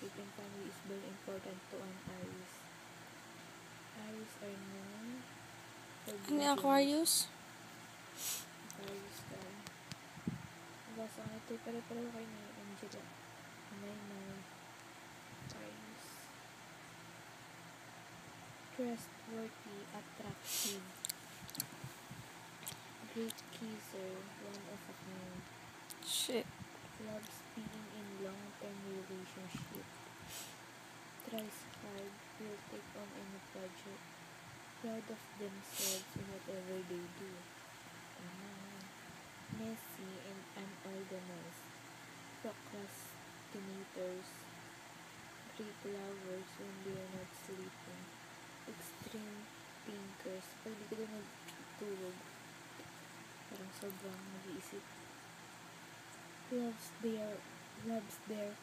relationship and family is very important to an Aries. Aries are known for Ano being Aquarius? Aquarius ka. Basta nga ito, pare-pareho kayo ni Angela. May Aquarius. Trustworthy, attractive, great kisser, one of a kind. Shit. Loves being in long-term relationship. Tries hard, will take on any project. Proud of themselves in whatever they do. Messy and unorganized. Procrastinators. Great lovers when they are not sleeping. Extreme thinkers. Pag di ka na nagtulog, parang sobrang nag-iisip. Loves their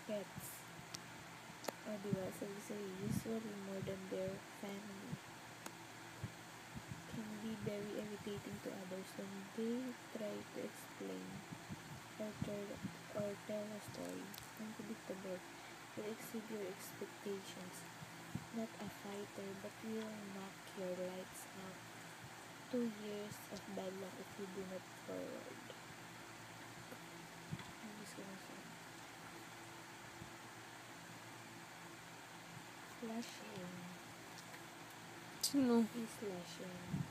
pets. O diba, sabi sa'yo, usually more than their family. Can be very irritating to others when they try to explain or tell a story. Unpredictable. Will exceed your expectations. Not a fighter, but will knock your lights out. 2 years of bad luck if you do not forward. Flashing. Sino? He's flashing.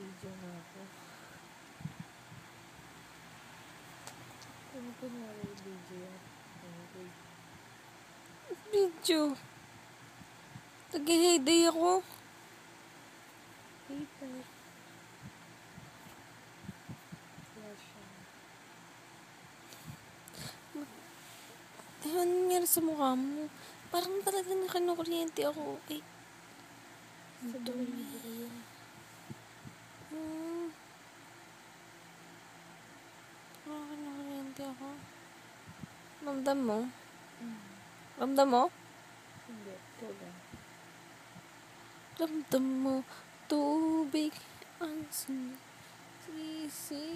Video na ako. Kung kunwari video yan. Video. Nag-heyday ako. Paper. Flashing. Ano nangyari sa mukha mo? Parang talaga nakanukuryente ako. Ay. Sa balahibo ko yun. Nakanukuryente ako. Ramdam mo? Mm. Ramdam mo? Hindi. Ito lang. Ramdam mo. Tubig. Ang sisig.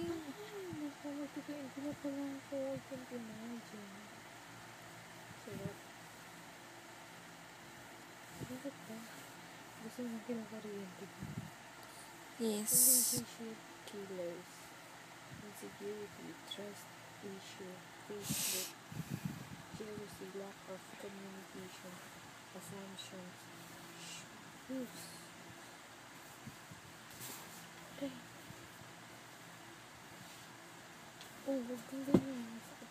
Magpapagpipin ko na pala ako. I can't imagine. Sarap. Bakit ba? Gusto mo kinakaryente ko. Yes. Relationship killers. Insecurity. Trust issue. Facebook. Jealousy. Lack of communication. Assumptions. Oops. Ay. Oh, wag kang ganyan. Masakit